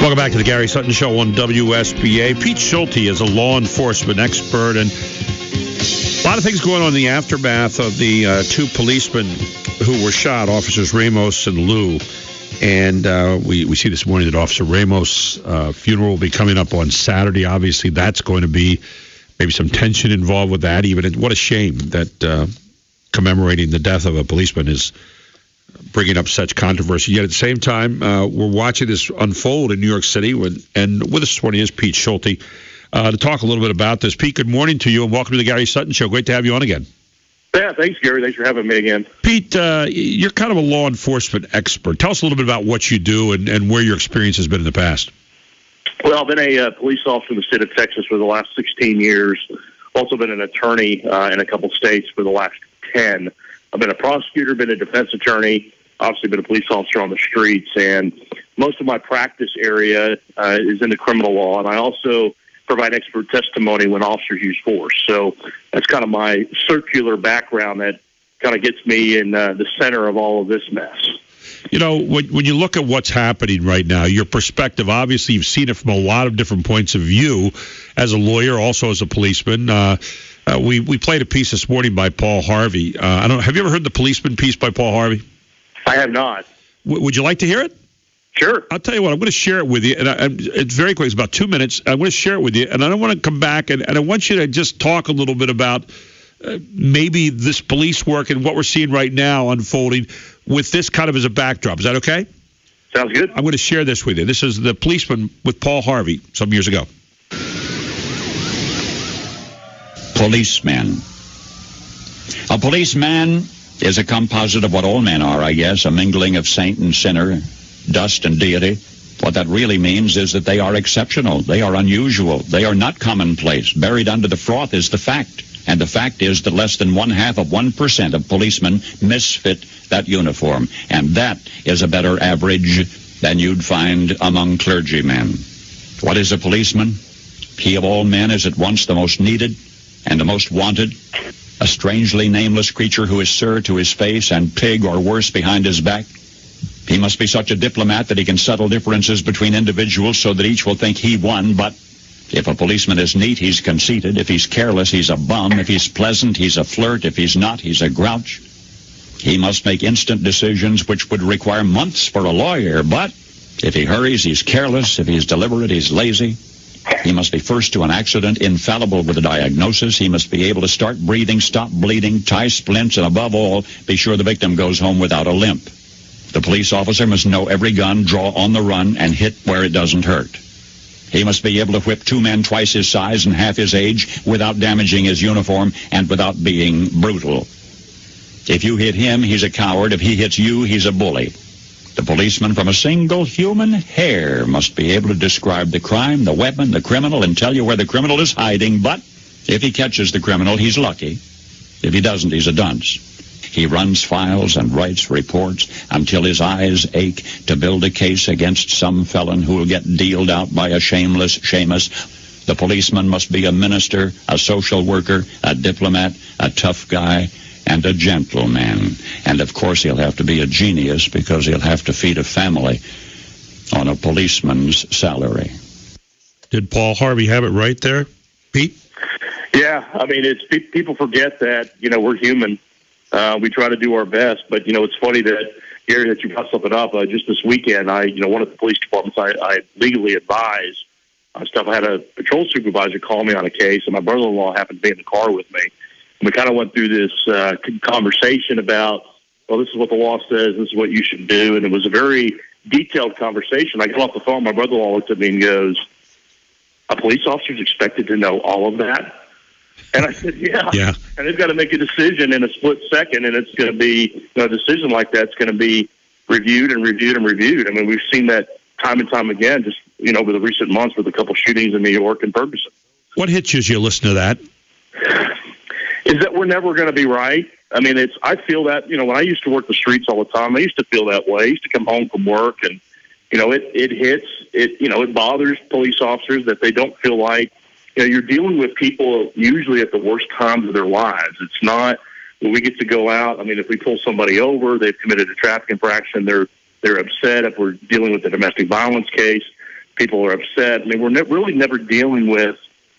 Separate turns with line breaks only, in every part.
Welcome back to the Gary Sutton Show on WSBA. Pete Schulte is a law enforcement expert, and a lot of things going on in the aftermath of the two policemen who were shot, Officers Ramos and Liu. And we see this morning that Officer Ramos' funeral will be coming up on Saturday. Obviously, that's going to be maybe some tension involved with that. Even what a shame that commemorating the death of a policeman is bringing up such controversy. Yet at the same time, we're watching this unfold in New York City. And with us this morning is Pete Schulte to talk a little bit about this. Pete, good morning to you, and welcome to the Gary Sutton Show. Great to have you on again.
Yeah, thanks, Gary. Thanks for having me again.
Pete, you're kind of a law enforcement expert. Tell us a little bit about what you do and where your experience has been in the past.
Well, I've been a police officer in the state of Texas for the last 16 years. Also been an attorney in a couple states for the last 10. I've been a prosecutor, been a defense attorney, obviously been a police officer on the streets, and most of my practice area is in the criminal law, and I also provide expert testimony when officers use force. So that's kind of my circular background that kind of gets me in the center of all of this mess.
You know, when you look at what's happening right now, your perspective, obviously you've seen it from a lot of different points of view as a lawyer, also as a policeman. We played a piece this morning by Paul Harvey. Have you ever heard the policeman piece by Paul Harvey?
I have not.
Would you like to hear it?
Sure.
I'll tell you what, I'm going to share it with you, and it's very quick. It's about 2 minutes. I'm going to share it with you, and I don't want to come back, and I want you to just talk a little bit about maybe this police work and what we're seeing right now unfolding with this kind of as a backdrop. Is that okay?
Sounds good.
I'm going to share this with you. This is the policeman with Paul Harvey some years ago.
Policeman. A policeman is a composite of what all men are, I guess, a mingling of saint and sinner, dust and deity. What that really means is that they are exceptional. They are unusual. They are not commonplace. Buried under the froth is the fact. And the fact is that less than 0.5% of policemen misfit that uniform. And that is a better average than you'd find among clergymen. What is a policeman? He of all men is at once the most needed and the most wanted, a strangely nameless creature who is sir to his face and pig or worse behind his back. He must be such a diplomat that he can settle differences between individuals so that each will think he won. But if a policeman is neat, he's conceited. If he's careless, he's a bum. If he's pleasant, he's a flirt. If he's not, he's a grouch. He must make instant decisions which would require months for a lawyer. But if he hurries, he's careless. If he's deliberate, he's lazy. He must be first to an accident, infallible with a diagnosis. He must be able to start breathing, stop bleeding, tie splints, and above all, be sure the victim goes home without a limp. The police officer must know every gun, draw on the run, and hit where it doesn't hurt. He must be able to whip two men twice his size and half his age without damaging his uniform and without being brutal. If you hit him, he's a coward. If he hits you, he's a bully. The policeman from a single human hair must be able to describe the crime, the weapon, the criminal, and tell you where the criminal is hiding. But if he catches the criminal, he's lucky. If he doesn't, he's a dunce. He runs files and writes reports until his eyes ache to build a case against some felon who will get dealed out by a shameless Seamus. The policeman must be a minister, a social worker, a diplomat, a tough guy, and a gentleman. And, of course, he'll have to be a genius because he'll have to feed a family on a policeman's salary.
Did Paul Harvey have it right there, Pete?
Yeah, I mean, people forget that, we're human. We try to do our best, but, it's funny that, Gary, that you brought something up. Just this weekend, one of the police departments I legally advise stuff. I had a patrol supervisor call me on a case, and my brother-in-law happened to be in the car with me. And we kind of went through this conversation about, well, this is what the law says, this is what you should do, and it was a very detailed conversation. I got off the phone, my brother-in-law looked at me and goes, a police officer's expected to know all of that? And I said, yeah. And they've got to make a decision in a split second, and it's going to be, a decision like that's going to be reviewed and reviewed and reviewed. I mean, we've seen that time and time again, just, over the recent months with a couple shootings in New York and Ferguson.
What hits you as you listen to that?
Is that we're never going to be right. I mean, I feel that, when I used to work the streets all the time, I used to feel that way. I used to come home from work and, it bothers police officers that they don't feel like, you're dealing with people usually at the worst times of their lives. It's not when we get to go out. I mean, if we pull somebody over, they've committed a traffic infraction, they're upset. If we're dealing with a domestic violence case, people are upset. I mean, we're really never dealing with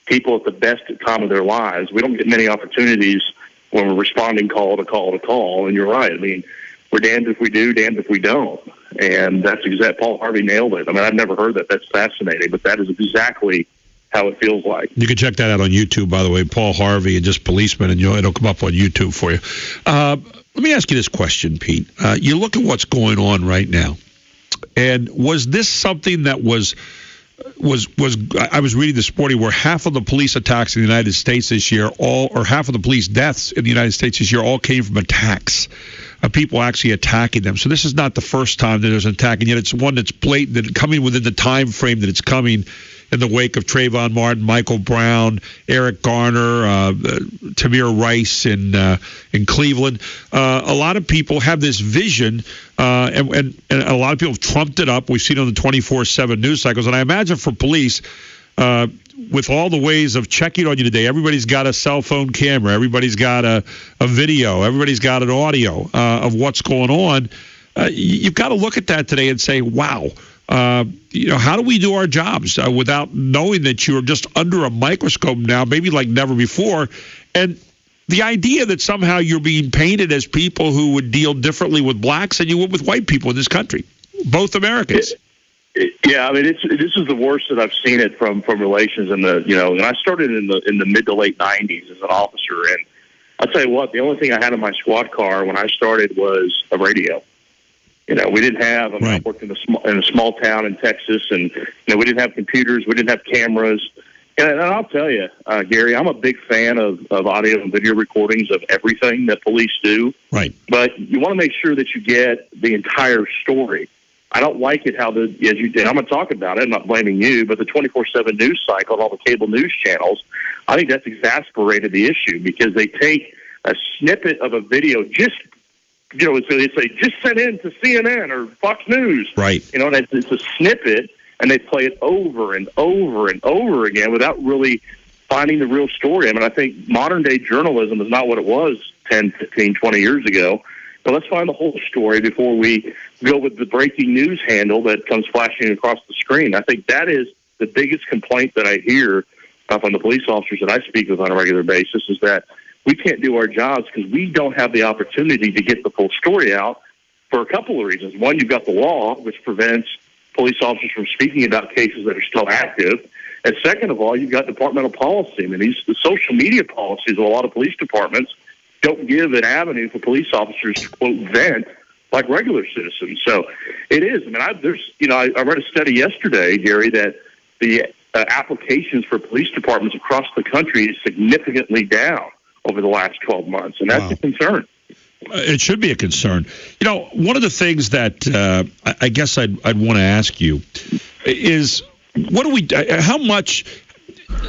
people at the best time of their lives. We don't get many opportunities when we're responding call to call to call. And you're right. I mean, we're damned if we do, damned if we don't. And that's Paul Harvey nailed it. I mean, I've never heard that. That's fascinating, but that is exactly how it feels like.
You can check that out on YouTube, by the way, Paul Harvey and just policemen, and it'll come up on YouTube for you. Let me ask you this question, Pete. You look at what's going on right now, and was this something that was I was reading this morning where half of the police attacks in the United States this year, or half of the police deaths in the United States this year, all came from attacks of people actually attacking them. So this is not the first time that there's an attack, and yet it's one that's blatant, that coming within the time frame that it's coming in the wake of Trayvon Martin, Michael Brown, Eric Garner, Tamir Rice in Cleveland. A lot of people have this vision, and a lot of people have trumped it up. We've seen it on the 24/7 news cycles, and I imagine for police, with all the ways of checking on you today, everybody's got a cell phone camera, everybody's got a video, everybody's got an audio of what's going on. You've got to look at that today and say, wow. How do we do our jobs without knowing that you're just under a microscope now, maybe like never before? And the idea that somehow you're being painted as people who would deal differently with blacks than you would with white people in this country, both Americans.
Yeah, I mean, this is the worst that I've seen it from relations in and I started in the mid to late 90s as an officer, and I'll tell you what, the only thing I had in my squad car when I started was a radio. We didn't have. I worked in a small town in Texas, and we didn't have computers, we didn't have cameras. And I'll tell you, Gary, I'm a big fan of audio and video recordings of everything that police do.
Right.
But you want to make sure that you get the entire story. I don't like it how as you did. I'm going to talk about it. I'm not blaming you, but the 24/7 news cycle and all the cable news channels, I think that's exacerbated the issue because they take a snippet of a video so they say, just send in to CNN or Fox News.
Right.
And it's a snippet, and they play it over and over and over again without really finding the real story. I mean, I think modern-day journalism is not what it was 10, 15, 20 years ago. But let's find the whole story before we go with the breaking news handle that comes flashing across the screen. I think that is the biggest complaint that I hear from the police officers that I speak with on a regular basis is that we can't do our jobs because we don't have the opportunity to get the full story out for a couple of reasons. One, you've got the law, which prevents police officers from speaking about cases that are still active. And second of all, you've got departmental policy. I mean, the social media policies of a lot of police departments don't give an avenue for police officers to, quote, vent like regular citizens. So it is. I mean, I read a study yesterday, Gary, that the applications for police departments across the country is significantly down over the last 12 months, and that's a concern.
It should be a concern. One of the things that I guess I'd want to ask you is, how much,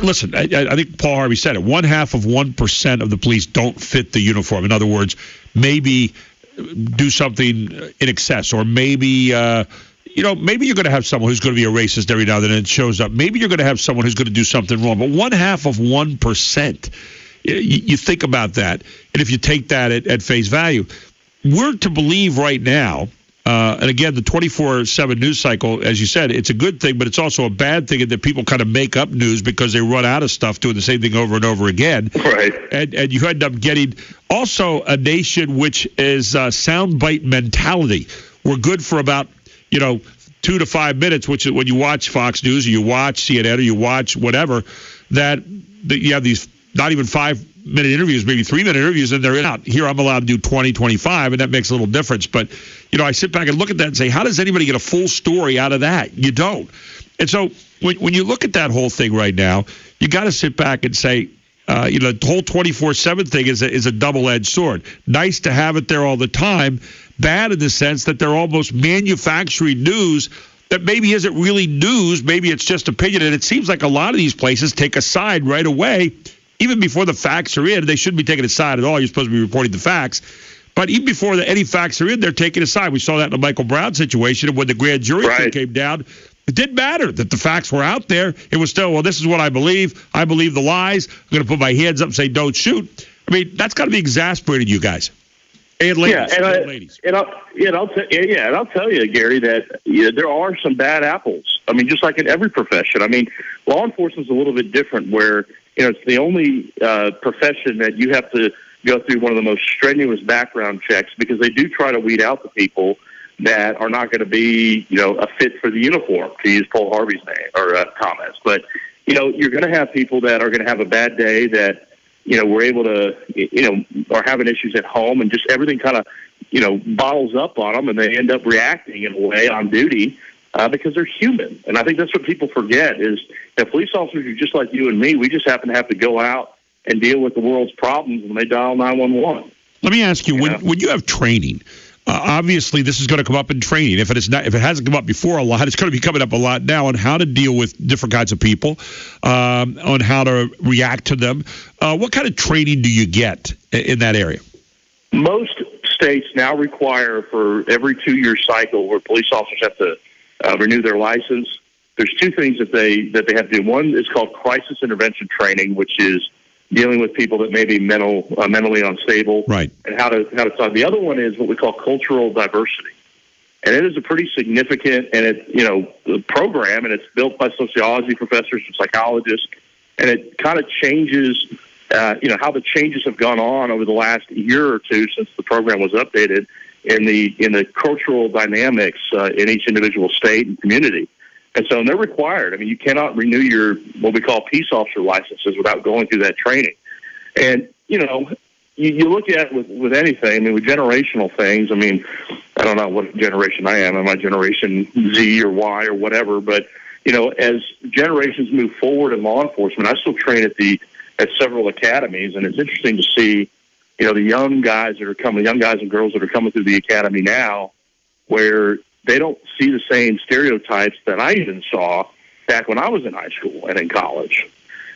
listen, I think Paul Harvey said it, 1/2% of the police don't fit the uniform. In other words, maybe do something in excess, or maybe, maybe you're going to have someone who's going to be a racist every now and then and it shows up. Maybe you're going to have someone who's going to do something wrong, but 1/1%. You think about that, and if you take that at face value, we're to believe right now, and again, the 24/7 news cycle, as you said, it's a good thing, but it's also a bad thing that people kind of make up news because they run out of stuff doing the same thing over and over again.
Right.
And you end up getting also a nation which is soundbite mentality. We're good for about, 2 to 5 minutes, which is when you watch Fox News or you watch CNN or you watch whatever, that you have these not even 5-minute interviews, maybe 3-minute interviews, and they're out. Here I'm allowed to do 20, 25, and that makes a little difference. But, I sit back and look at that and say, how does anybody get a full story out of that? You don't. And so when you look at that whole thing right now, you got to sit back and say, the whole 24/7 thing is a double-edged sword. Nice to have it there all the time. Bad in the sense that they're almost manufacturing news that maybe isn't really news. Maybe it's just opinion. And it seems like a lot of these places take a side right away. Even before the facts are in, they shouldn't be taking a side at all. You're supposed to be reporting the facts. But even before any facts are in, they're taking a side. We saw that in the Michael Brown situation. And when the grand jury came down, it didn't matter that the facts were out there. It was still, this is what I believe. I believe the lies. I'm going to put my hands up and say, don't shoot. I mean, that's got to be exasperating, you guys. And ladies.
And I'll tell you, Gary, that there are some bad apples I mean, just like in every profession. I mean, law enforcement is a little bit different where, it's the only profession that you have to go through one of the most strenuous background checks because they do try to weed out the people that are not going to be, a fit for the uniform, to use Paul Harvey's name or comments. But, you're going to have people that are going to have a bad day that, we're able to, are having issues at home and just everything kind of, bottles up on them and they end up reacting in a way on duty because they're human. And I think that's what people forget is that police officers are just like you and me. We just happen to have to go out and deal with the world's problems when they dial 911.
Let me ask you, when you have training, obviously this is going to come up in training. If it hasn't come up before a lot, it's going to be coming up a lot now on how to deal with different kinds of people, on how to react to them. What kind of training do you get in that area? Most
states now require for every 2-year cycle where police officers have to renew their license. There's two things that they have to do. One is called crisis intervention training, which is dealing with people that may be mentally unstable,
right?
And how to talk. The other one is what we call cultural diversity, and it is a pretty significant program, and it's built by sociology professors and psychologists, and it kind of changes, how the changes have gone on over the last year or two since the program was updated in the cultural dynamics in each individual state and community. And so they're required. I mean, you cannot renew your what we call peace officer licenses without going through that training. And, you look at it with anything, I mean, with generational things, I mean, I don't know what generation I am. Am I generation Z or Y or whatever? But, as generations move forward in law enforcement, I still train at several academies, and it's interesting to see, the young guys and girls that are coming through the academy now, where they don't see the same stereotypes that I even saw back when I was in high school and in college.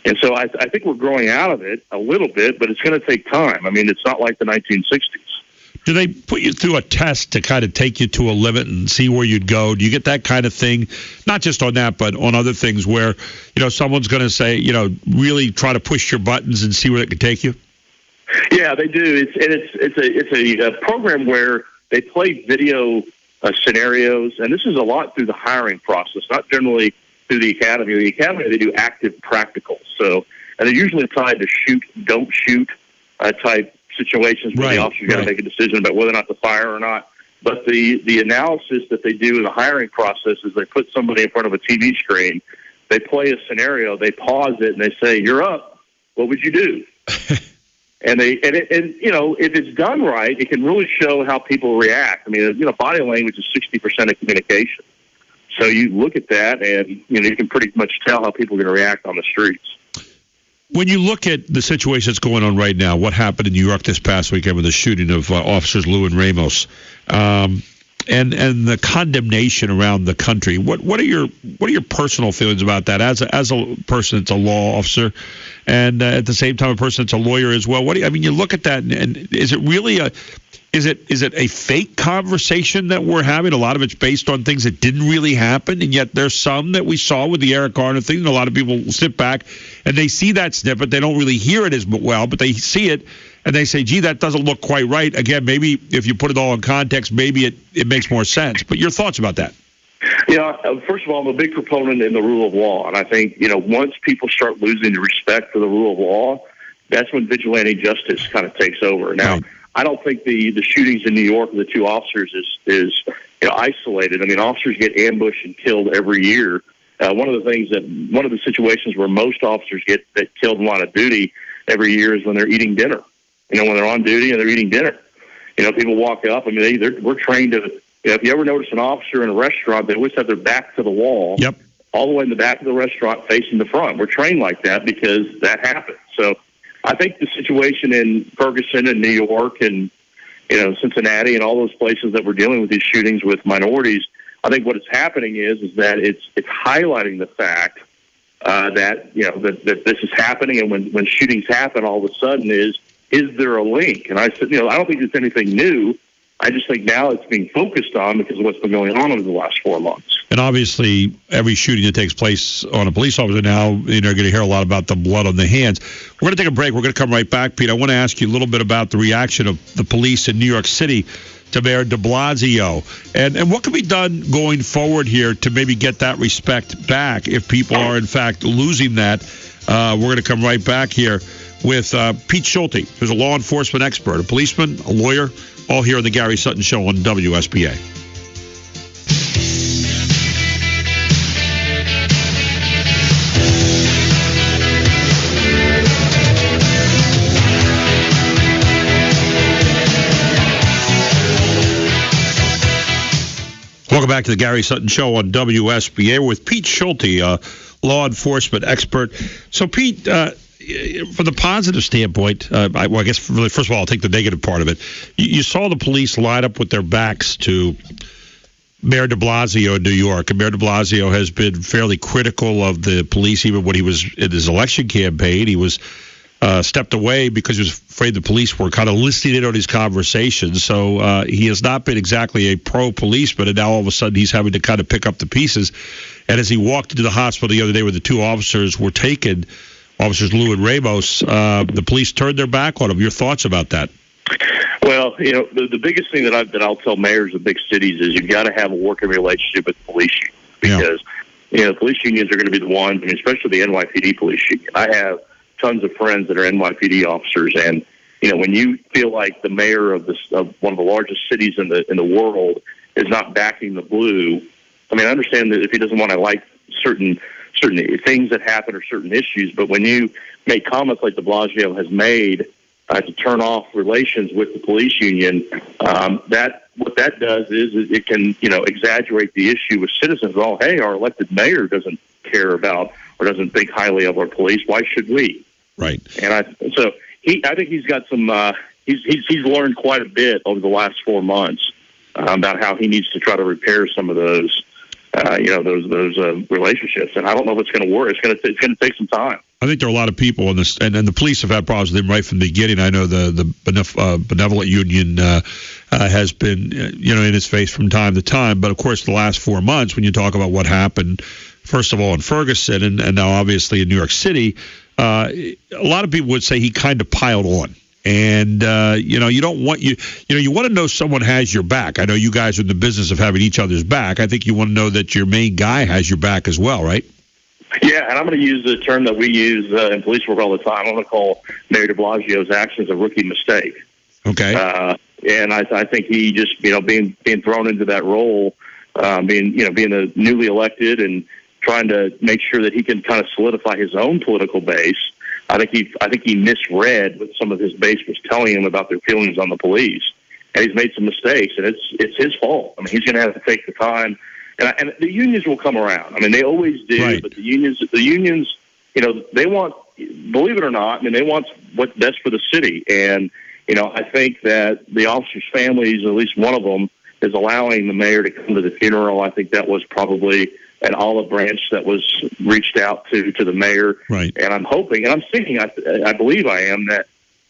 And so I think we're growing out of it a little bit, but it's going to take time. I mean, it's not like the 1960s.
Do they put you through a test to kind of take you to a limit and see where you'd go? Do you get that kind of thing? Not just on that, but on other things where, someone's going to say, really try to push your buttons and see where it could take you?
Yeah, they do. It's a program where they play video scenarios, and this is a lot through the hiring process, not generally through the academy. The academy, they do active practicals. So, and they're usually tied to shoot, don't shoot type situations where the officer's got to make a decision about whether or not to fire or not. But the analysis that they do in the hiring process is they put somebody in front of a TV screen, they play a scenario, they pause it, and they say, "You're up. What would you do?" And if it's done right, it can really show how people react. I mean, body language is 60% of communication. So you look at that, and you can pretty much tell how people are going to react on the streets.
When you look at the situation that's going on right now, what happened in New York this past weekend with the shooting of officers Lou and Ramos, and the condemnation around the country, what are your personal feelings about that as a person that's a law officer, and at the same time a person that's a lawyer as well? You look at that, and is it really is it a fake conversation that we're having? A lot of it's based on things that didn't really happen, and yet there's some that we saw with the Eric Garner thing, and a lot of people sit back and they see that snippet. They don't really hear it as well, but they see it, and they say, gee, that doesn't look quite right. Again, maybe if you put it all in context, maybe it makes more sense. But your thoughts about that?
First of all, I'm a big proponent in the rule of law, and I think, once people start losing the respect for the rule of law, that's when vigilante justice kind of takes over. Now, right. I don't think the shootings in New York of the two officers is isolated. I mean, officers get ambushed and killed every year. One of the situations where most officers get killed in line of duty every year is when they're eating dinner. When they're on duty and they're eating dinner. People walk up. I mean, we're trained to. If you ever notice an officer in a restaurant, they always have their back to the wall.
Yep.
All the way in the back of the restaurant facing the front. We're trained like that because that happens. So I think the situation in Ferguson and New York and, Cincinnati and all those places that we're dealing with these shootings with minorities, I think what is happening is that it's highlighting the fact that this is happening, and when shootings happen, all of a sudden is there a link? And I said, I don't think it's anything new. I just think now it's being focused on because of what's been going on over the last 4 months.
And obviously, every shooting that takes place on a police officer now, you're going to hear a lot about the blood on the hands. We're going to take a break. We're going to come right back, Pete. I want to ask you a little bit about the reaction of the police in New York City to Mayor de Blasio. And what can be done going forward here to maybe get that respect back if people are, in fact, losing that. We're going to come right back here with Pete Schulte, who's a law enforcement expert, a policeman, a lawyer, all here on the Gary Sutton Show on WSBA. Welcome back to the Gary Sutton Show on WSBA with Pete Schulte, law enforcement expert. So, Pete, from the positive standpoint, I guess really, first of all, I'll take the negative part of it. You saw the police line up with their backs to Mayor de Blasio in New York, and Mayor de Blasio has been fairly critical of the police, even when he was in his election campaign. He was stepped away because he was afraid the police were kind of listening in on his conversations. So he has not been exactly a pro-policeman, and now all of a sudden he's having to kind of pick up the pieces. And as he walked into the hospital the other day where the two officers were taken, Officers Lou and Ramos, the police turned their back on him. Your thoughts about that?
Well, the biggest thing that I'll tell mayors of big cities is you've got to have a working relationship with the police union because, police unions are going to be the ones, especially the NYPD police union. I have tons of friends that are NYPD officers, and when you feel like the mayor of one of the largest cities in the world is not backing the blue, I understand that if he doesn't want to like certain things that happen or certain issues, but when you make comments like de Blasio has made to turn off relations with the police union, what that does is it can exaggerate the issue with citizens. Oh, hey, our elected mayor doesn't care about or doesn't think highly of our police. Why should we?
Right.
And I think he's got some. He's learned quite a bit over the last 4 months about how he needs to try to repair some of those, those relationships. And I don't know if it's going to work. It's going to take some time.
I think there are a lot of people in this, and the police have had problems with him right from the beginning. I know the benevolent union has been, in his face from time to time. But of course, the last 4 months, when you talk about what happened, first of all in Ferguson, and now obviously in New York City, a lot of people would say he kind of piled on. And, you don't want you want to know someone has your back. I know you guys are in the business of having each other's back. I think you want to know that your main guy has your back as well, right?
Yeah, and I'm going to use the term that we use in police work all the time. I'm going to call Mayor de Blasio's actions a rookie mistake.
Okay.
And I think he just, being thrown into that role, being the newly elected and trying to make sure that he can kind of solidify his own political base. I think he misread what some of his base was telling him about their feelings on the police, and he's made some mistakes, and it's his fault. He's going to have to take the time, and the unions will come around. They always do, right. But the unions, they want, believe it or not, they want what's best for the city, and I think that the officers' families, at least one of them, is allowing the mayor to come to the funeral. I think that was probably an olive branch that was reached out to the mayor.
Right.
And I'm hoping, and I'm thinking, I believe I am, that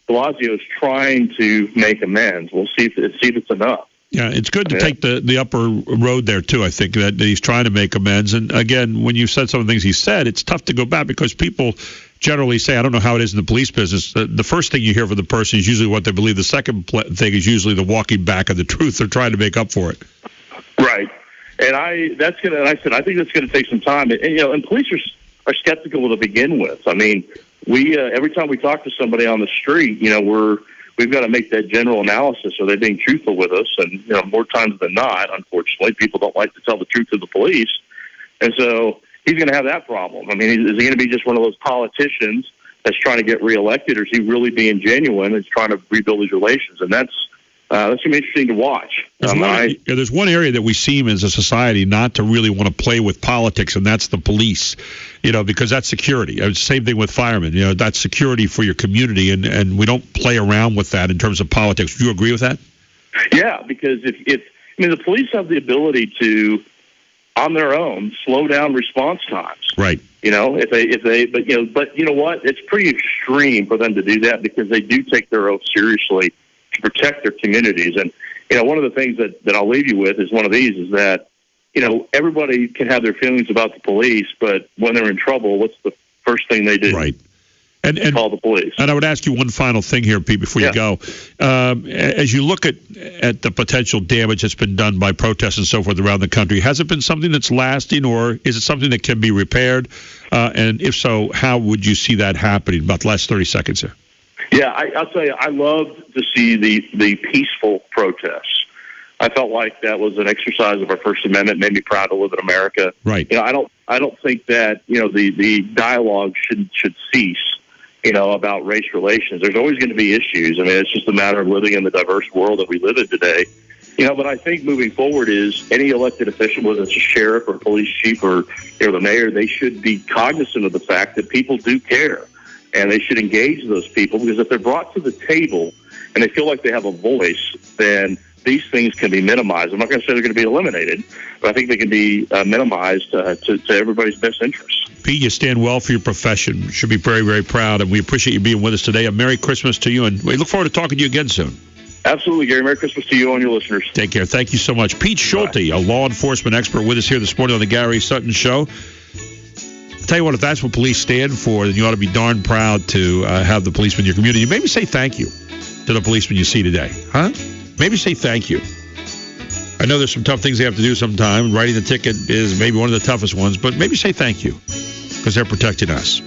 Blasio is trying to make amends. We'll see if it's enough.
Yeah, it's good to take the upper road there, too. I think that he's trying to make amends. And, again, when you said some of the things he said, it's tough to go back because people generally say, I don't know how it is in the police business. The first thing you hear from the person is usually what they believe. The second thing is usually the walking back of the truth. They're trying to make up for it.
Right. And I think that's going to take some time. And police are skeptical to begin with. We every time we talk to somebody on the street, we've got to make that general analysis. Are they being truthful with us? And more times than not, unfortunately, people don't like to tell the truth to the police, and so he's going to have that problem. Is he going to be just one of those politicians that's trying to get reelected, or is he really being genuine and trying to rebuild his relations? And that's going to be interesting to watch.
There's one area that we seem as a society not to really want to play with politics, and that's the police, because that's security. Same thing with firemen. That's security for your community, and we don't play around with that in terms of politics. Do you agree with that?
Yeah, because if the police have the ability to, on their own, slow down response times.
Right.
But you know what? It's pretty extreme for them to do that because they do take their oath seriously to protect their communities. And, one of the things that I'll leave you with is one of these is that, everybody can have their feelings about the police, but when they're in trouble, what's the first thing they do?
Right. And
call the police.
And I would ask you one final thing here, Pete, before you go. As you look at the potential damage that's been done by protests and so forth around the country, has it been something that's lasting, or is it something that can be repaired? And if so, how would you see that happening? About the last 30 seconds here.
Yeah, I'll tell you, I love to see the peaceful protests. I felt like that was an exercise of our First Amendment, made me proud to live in America.
Right.
I don't think that the dialogue should cease. About race relations. There's always going to be issues. I mean, it's just a matter of living in the diverse world that we live in today. But I think moving forward is any elected official, whether it's a sheriff or a police chief or the mayor, they should be cognizant of the fact that people do care, and they should engage those people, because if they're brought to the table and they feel like they have a voice, then these things can be minimized. I'm not going to say they're going to be eliminated, but I think they can be minimized to everybody's best interests.
Pete, you stand well for your profession. You should be very, very proud, and we appreciate you being with us today. A Merry Christmas to you, and we look forward to talking to you again soon.
Absolutely, Gary. Merry Christmas to you and your listeners.
Take care. Thank you so much. Pete Schulte, a law enforcement expert, with us here this morning on the Gary Sutton Show. I'll tell you what, if that's what police stand for, then you ought to be darn proud to have the policemen in your community. Maybe say thank you to the policemen you see today. Huh? Maybe say thank you. I know there's some tough things they have to do sometimes. Writing the ticket is maybe one of the toughest ones, but maybe say thank you, because they're protecting us.